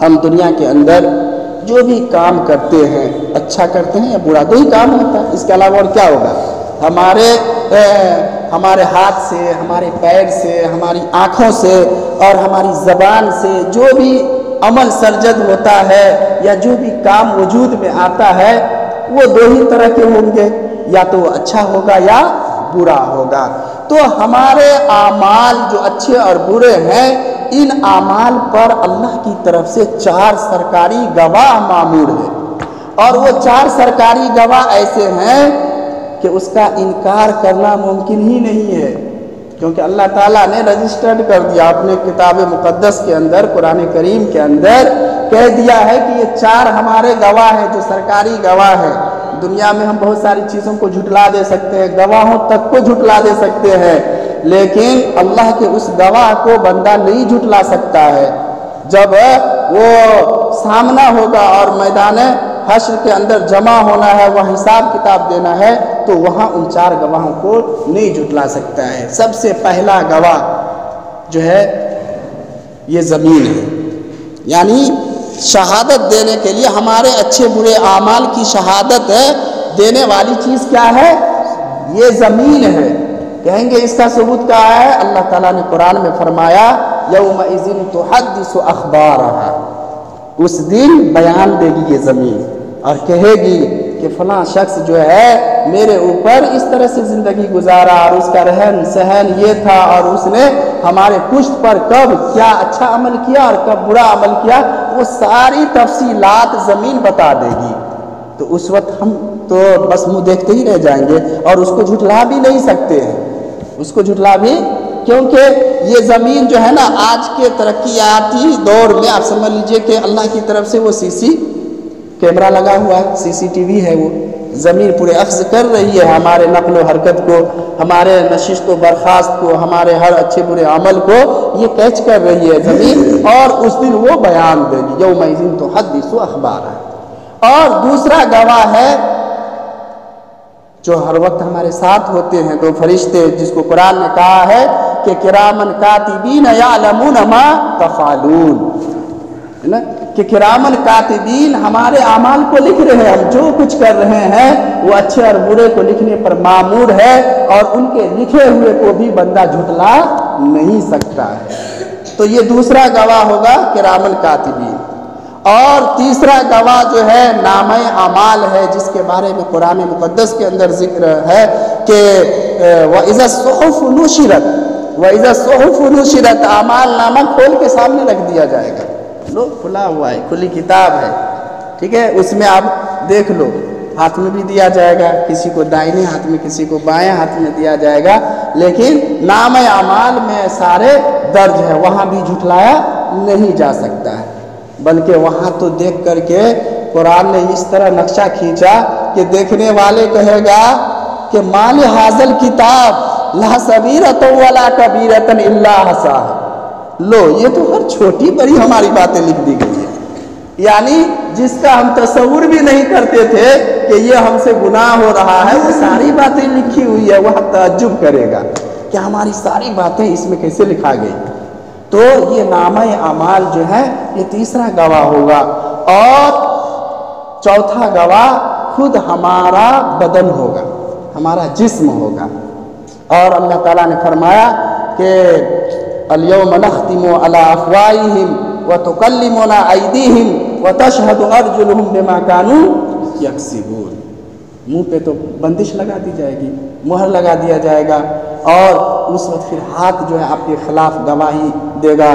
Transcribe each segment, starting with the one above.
ہم دنیا کے اندر جو بھی کام کرتے ہیں اچھا کرتے ہیں یا برا، دو ہی کام ہوتا ہے، اس کے علاوہ اور کیا ہوگا؟ ہمارے ہاتھ سے، ہمارے پیر سے، ہماری آنکھوں سے اور ہماری زبان سے جو بھی عمل سرجد ہوتا ہے یا جو بھی کام وجود میں آتا ہے وہ دو ہی طرح کے ہوں گے، یا تو وہ اچھا ہوگا یا برا ہوگا۔ تو ہمارے اعمال جو اچھے اور برے ہیں، ان اعمال پر اللہ کی طرف سے 4 سرکاری گواہ مامور ہیں، اور وہ 4 سرکاری گواہ ایسے ہیں کہ اس کا انکار کرنا ممکن ہی نہیں ہے، کیونکہ اللہ تعالیٰ نے رجسٹرڈ کر دیا اپنے کتاب مقدس کے اندر، قرآن کریم کے اندر کہہ دیا ہے کہ یہ 4 ہمارے گواہ ہیں جو سرکاری گواہ ہیں۔ دنیا میں ہم بہت ساری چیزوں کو جھٹلا دے سکتے ہیں، گواہوں تک کو جھٹلا دے سکتے ہیں، لیکن اللہ کے اس گواہ کو بندہ نہیں جھٹلا سکتا ہے۔ جب وہ سامنا ہوگا اور میدان حشر کے اندر جمع ہونا ہے، وہ حساب کتاب دینا ہے، تو وہاں ان 4 گواہوں کو نہیں جھٹلا سکتا ہے۔ سب سے پہلا گواہ جو ہے یہ زمین ہے، یعنی شہادت دینے کے لیے ہمارے اچھے برے اعمال کی شہادت دینے والی چیز کیا ہے؟ یہ زمین ہے۔ کہیں گے اس کا ثبوت کیا ہے؟ اللہ تعالیٰ نے قرآن میں فرمایا یومئذ تحدث اخبارہا، اس دن بیان دے گی یہ زمین اور کہے گی کہ فلاں شخص جو ہے میرے اوپر اس طرح سے زندگی گزارا اور اس کا رہن سہن یہ تھا، اور اس نے ہمارے پشت پر کب کیا اچھا عمل کیا اور کب برا عمل کیا، وہ ساری تفصیلات زمین بتا دے گی۔ تو اس وقت ہم تو بس منہ دیکھتے ہی رہ جائیں گے اور اس کو جھٹلا بھی نہیں سکتے ہیں، اس کو جھٹلا بھی، کیونکہ یہ زمین جو ہے نا آج کے ترقیاتی دور میں آپ سمجھ لیجئے کہ اللہ کی طرف سے وہ سی سی کیمرہ لگا ہوا ہے، سی سی ٹی وی ہے، وہ زمین پورے اخذ کر رہی ہے ہمارے نقل و حرکت کو، ہمارے نشست و برخاست کو، ہمارے ہر اچھے برے عمل کو یہ کیچ کر رہی ہے زمین، اور اس دن وہ بیان دے گی یومئذ تحدث اخبارہا۔ اور دوسرا گواہ ہے جو ہر وقت ہمارے ساتھ ہوتے ہیں، 2 فرشتے جس کو قرآن نے کہا ہے کہ کرامن کاتبین یعلمون ما تفعلون، ہے نا، کہ کرامن کاتبین ہمارے اعمال کو لکھ رہے ہیں، ہم جو کچھ کر رہے ہیں وہ اچھے اور برے کو لکھنے پر مامور ہے، اور ان کے لکھے ہوئے کو بھی بندہ جھٹلا نہیں سکتا ہے۔ تو یہ دوسرا گواہ ہوگا کرامن کاتبین۔ اور تیسرا گواہ جو ہے نامہ اعمال ہے، جس کے بارے میں قرآن مقدس کے اندر ذکر ہے کہ وَإِذَا الصُّحُفُ نُشِرَتْ، وَإِذَا الصُّحُفُ نُشِرَتْ، اعمال نامہ کھول کے سامنے رکھ دیا جائے گا، لو کھلا ہوا ہے، کھلی کتاب ہے، ٹھیک ہے، اس میں آپ دیکھ لو، ہاتھ میں بھی دیا جائے گا، کسی کو دائیں ہاتھ میں کسی کو بائیں ہاتھ میں دیا جائے گا، لیکن نامہ اعمال میں سارے درج ہے، وہاں بھی جھٹلایا نہیں جا سکتا ہے، بلکہ وہاں تو دیکھ کر کے قرآن نے اس طرح نقشہ کھینچا کہ دیکھنے والے کہے گا کہ مال حاضل کتاب لا صغیرۃ ولا کبیرۃ الا احصاها، لو یہ تو ہر چھوٹی بڑی ہماری باتیں لکھ دی گئی ہیں، یعنی جس کا ہم تصور بھی نہیں کرتے تھے کہ یہ ہم سے گناہ ہو رہا ہے، وہ ساری باتیں لکھی ہوئی ہے، وہ تعجب کرے گا کہ ہماری ساری باتیں اس میں کیسے لکھا گئی۔ تو یہ نامہ اعمال جو ہے یہ تیسرا گواہ ہوگا، اور چوتھا گواہ خود ہمارا بدن ہوگا، ہمارا جسم ہوگا۔ اور اللہ تعالیٰ نے فرمایا کہ اليوم نختم على افواہہم وتکلمنا ایدیہم وتشہد ارجلہم بما كانوا یکسبون، منہ پہ تو بندش لگا دی جائے گی، مہر لگا دیا جائے گا، اور اس وقت پھر ہاتھ جو ہے آپ کے خلاف گواہی دے گا،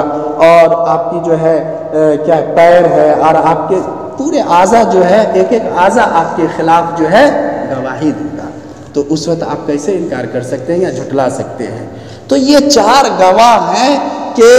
اور آپ کی جو ہے کیا پیر ہے، اور آپ کے پورے اعضاء جو ہے، ایک ایک اعضاء آپ کے خلاف جو ہے گواہی دے گا۔ تو اس وقت آپ کیسے انکار کر سکتے ہیں یا جھٹلا سکتے ہیں؟ تو یہ 4 گواہ ہیں کہ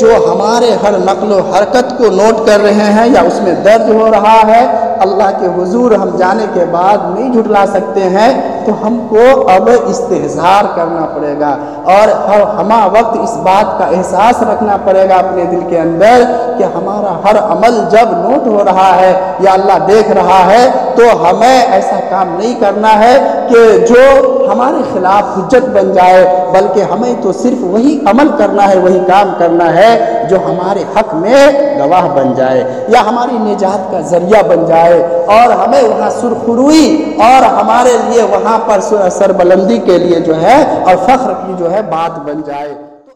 جو ہمارے ہر نقل و حرکت کو نوٹ کر رہے ہیں یا اس میں درج ہو رہا ہے، اللہ کے حضور ہم جانے کے بعد نہیں جھٹلا سکتے ہیں، تو ہم کو اب استحضار کرنا پڑے گا اور ہمہ وقت اس بات کا احساس رکھنا پڑے گا اپنے دل کے اندر کہ ہمارا ہر عمل جب نوٹ ہو رہا ہے یا اللہ دیکھ رہا ہے تو ہمیں ایسا کام نہیں کرنا ہے کہ جو ہمارے خلاف حجت بن جائے، بلکہ ہمیں تو صرف وہی عمل کرنا ہے، وہی کام کرنا ہے جو ہمارے حق میں گواہ بن جائے یا ہماری نجات کا ذریعہ بن جائے اور ہمیں وہاں سرخروئی اور ہمارے لیے وہاں پر سربلندی کے لیے جو ہے اور فخر کی جو ہے بات بن جائے۔